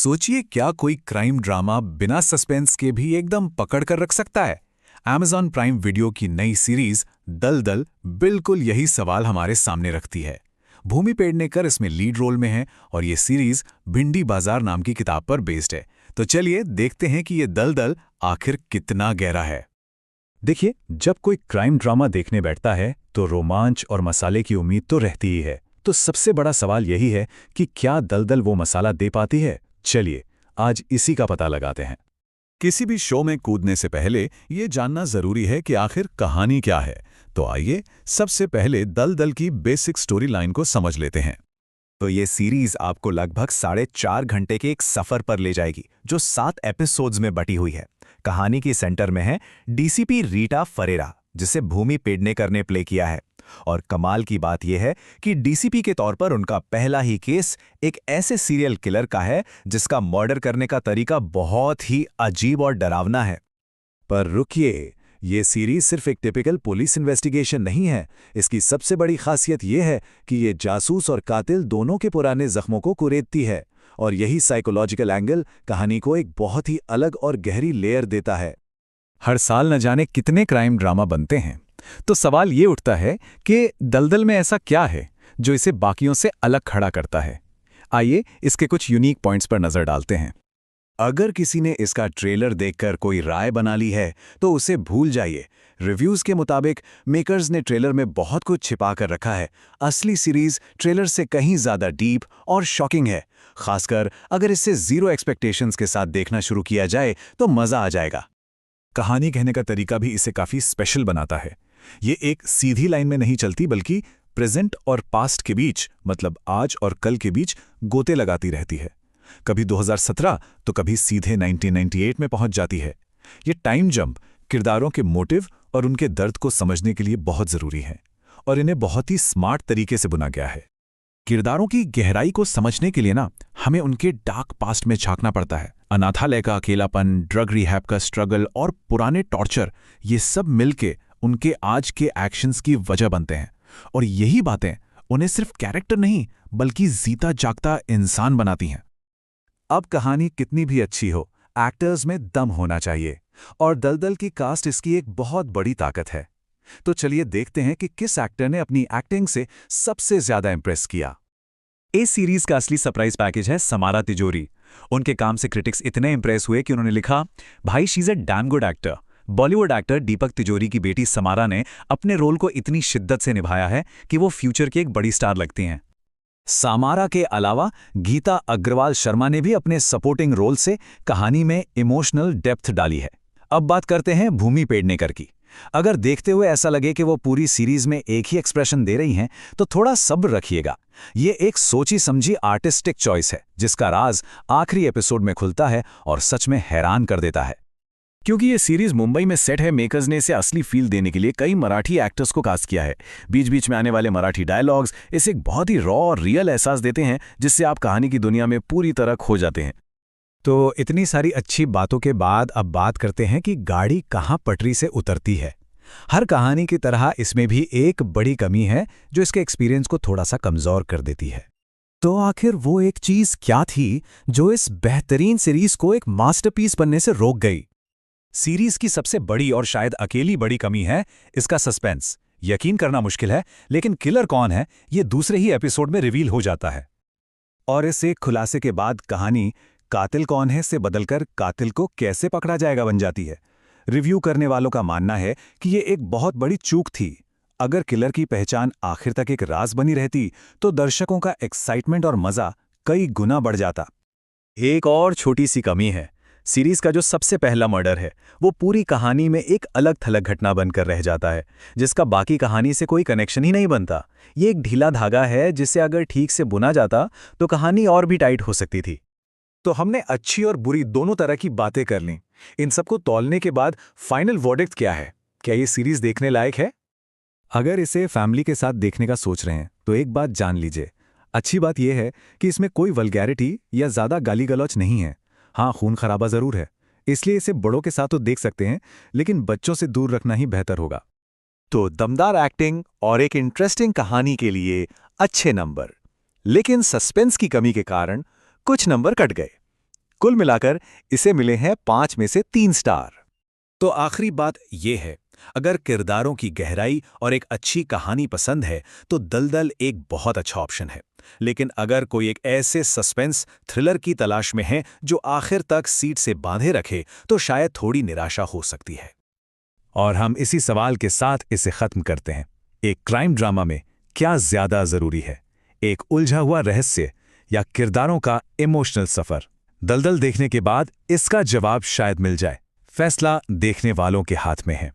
सोचिए क्या कोई क्राइम ड्रामा बिना सस्पेंस के भी एकदम पकड़ कर रख सकता है। Amazon प्राइम वीडियो की नई सीरीज दलदल बिल्कुल यही सवाल हमारे सामने रखती है। भूमि पेडनेकर इसमें लीड रोल में है और ये सीरीज भिंडी बाजार नाम की किताब पर बेस्ड है। तो चलिए देखते हैं कि ये दलदल आखिर कितना गहरा है। देखिए, जब कोई क्राइम ड्रामा देखने बैठता है तो रोमांच और मसाले की उम्मीद तो रहती ही है। तो सबसे बड़ा सवाल यही है कि क्या दलदल वो मसाला दे पाती है। चलिए आज इसी का पता लगाते हैं। किसी भी शो में कूदने से पहले ये जानना जरूरी है कि आखिर कहानी क्या है। तो आइए सबसे पहले दलदल की बेसिक स्टोरी लाइन को समझ लेते हैं। तो ये सीरीज आपको लगभग 4.5 घंटे के एक सफर पर ले जाएगी जो 7 एपिसोड्स में बटी हुई है। कहानी की सेंटर में है डीसीपी रीटा फरेरा, जिसे भूमि पेडनेकर ने प्ले किया है। और कमाल की बात यह है कि डीसीपी के तौर पर उनका पहला ही केस एक ऐसे सीरियल किलर का है जिसका मर्डर करने का तरीका बहुत ही अजीब और डरावना है। पर रुकिए, ये सीरीज सिर्फ एक टिपिकल पुलिस इन्वेस्टिगेशन नहीं है। इसकी सबसे बड़ी खासियत यह है कि ये जासूस और कातिल दोनों के पुराने जख्मों को कुरेदती है, और यही साइकोलॉजिकल एंगल कहानी को एक बहुत ही अलग और गहरी लेयर देता है। हर साल न जाने कितने क्राइम ड्रामा बनते हैं, तो सवाल ये उठता है कि दलदल में ऐसा क्या है जो इसे बाकियों से अलग खड़ा करता है। आइए इसके कुछ यूनिक पॉइंट्स पर नजर डालते हैं। अगर किसी ने इसका ट्रेलर देखकर कोई राय बना ली है तो उसे भूल जाइए। रिव्यूज के मुताबिक मेकर्स ने ट्रेलर में बहुत कुछ छिपा कर रखा है। असली सीरीज ट्रेलर से कहीं ज्यादा डीप और शॉकिंग है। खासकर अगर इसे जीरो एक्सपेक्टेशंस के साथ देखना शुरू किया जाए तो मजा आ जाएगा। कहानी कहने का तरीका भी इसे काफी स्पेशल बनाता है। ये एक सीधी लाइन में नहीं चलती, बल्कि प्रेजेंट और पास्ट के बीच, मतलब आज और कल के बीच गोते लगाती रहती है। कभी 2017 तो कभी सीधे 1998 में पहुंच जाती है। ये टाइम जंप किरदारों के मोटिव और उनके दर्द को समझने के लिए बहुत जरूरी है, और इन्हें बहुत ही स्मार्ट तरीके से बुना गया है। किरदारों की गहराई को समझने के लिए हमें उनके डार्क पास्ट में झांकना पड़ता है। अनाथालय का अकेलापन, ड्रग रिहैब का स्ट्रगल और पुराने टॉर्चर, ये सब मिलके उनके आज के एक्शंस की वजह बनते हैं। और यही बातें उन्हें सिर्फ कैरेक्टर नहीं बल्कि जीता जागता इंसान बनाती हैं। अब कहानी कितनी भी अच्छी हो, एक्टर्स में दम होना चाहिए, और दलदल की कास्ट इसकी एक बहुत बड़ी ताकत है। तो चलिए देखते हैं कि किस एक्टर ने अपनी एक्टिंग से सबसे ज्यादा इंप्रेस किया। इस सीरीज का असली सरप्राइज पैकेज है समारा तिजोरी। उनके काम से क्रिटिक्स इतने इंप्रेस हुए कि उन्होंने लिखा, भाई she is a damn good actor. Bollywood actor Deepak Tijori की बेटी समारा ने अपने रोल को इतनी शिद्दत से निभाया है कि वो फ्यूचर की एक बड़ी स्टार लगती हैं। समारा के अलावा गीता अग्रवाल शर्मा ने भी अपने सपोर्टिंग रोल से कहानी में इमोशनल डेप्थ डाली है। अब बात करते हैं भूमि पेडनेकर की। अगर देखते हुए ऐसा लगे कि वो पूरी सीरीज में एक ही एक्सप्रेशन दे रही हैं, तो थोड़ा सब्र रखिएगा। ये एक सोची समझी आर्टिस्टिक चॉइस है जिसका राज आखिरी एपिसोड में खुलता है और सच में हैरान कर देता है। क्योंकि ये सीरीज मुंबई में सेट है, मेकर्स ने इसे असली फील देने के लिए कई मराठी एक्टर्स को कास्ट किया है। बीच बीच में आने वाले मराठी डायलॉग्स इसे एक बहुत ही रॉ और रियल एहसास देते हैं, जिससे आप कहानी की दुनिया में पूरी तरह खो जाते हैं। तो इतनी सारी अच्छी बातों के बाद अब बात करते हैं कि गाड़ी कहाँ पटरी से उतरती है। हर कहानी की तरह इसमें भी एक बड़ी कमी है जो इसके एक्सपीरियंस को थोड़ा सा कमजोर कर देती है। तो आखिर वो एक चीज क्या थी जो इस बेहतरीन सीरीज को एक मास्टरपीस बनने से रोक गई? सीरीज की सबसे बड़ी और शायद अकेली बड़ी कमी है इसका सस्पेंस। यकीन करना मुश्किल है, लेकिन किलर कौन है ये दूसरे ही एपिसोड में रिवील हो जाता है। और इस एक खुलासे के बाद कहानी कातिल कौन है से बदलकर कातिल को कैसे पकड़ा जाएगा बन जाती है। रिव्यू करने वालों का मानना है कि ये एक बहुत बड़ी चूक थी। अगर किलर की पहचान आखिर तक एक राज बनी रहती तो दर्शकों का एक्साइटमेंट और मजा कई गुना बढ़ जाता। एक और छोटी सी कमी है, सीरीज का जो सबसे पहला मर्डर है वो पूरी कहानी में एक अलग थलग घटना बनकर रह जाता है, जिसका बाकी कहानी से कोई कनेक्शन ही नहीं बनता। ये एक ढीला धागा है जिसे अगर ठीक से बुना जाता तो कहानी और भी टाइट हो सकती थी। तो हमने अच्छी और बुरी दोनों तरह की बातें कर लीं। इन सबको तौलने के बाद फाइनल वर्डिक्ट क्या है? क्या ये सीरीज देखने लायक है? अगर इसे फैमिली के साथ देखने का सोच रहे हैं तो एक बात जान लीजिए। अच्छी बात यह है कि इसमें कोई वल्गैरिटी या ज्यादा गाली गलौच नहीं है। हाँ, खून खराबा जरूर है, इसलिए इसे बड़ों के साथ तो देख सकते हैं, लेकिन बच्चों से दूर रखना ही बेहतर होगा। तो दमदार एक्टिंग और एक इंटरेस्टिंग कहानी के लिए अच्छे नंबर, लेकिन सस्पेंस की कमी के कारण कुछ नंबर कट गए। कुल मिलाकर इसे मिले हैं 5 में से 3 स्टार। तो आखिरी बात ये है, अगर किरदारों की गहराई और एक अच्छी कहानी पसंद है तो दलदल एक बहुत अच्छा ऑप्शन है। लेकिन अगर कोई एक ऐसे सस्पेंस थ्रिलर की तलाश में है जो आखिर तक सीट से बांधे रखे, तो शायद थोड़ी निराशा हो सकती है। और हम इसी सवाल के साथ इसे खत्म करते हैं। एक क्राइम ड्रामा में क्या ज्यादा जरूरी है, एक उलझा हुआ रहस्य या किरदारों का इमोशनल सफर? दलदल देखने के बाद इसका जवाब शायद मिल जाए। फैसला देखने वालों के हाथ में है।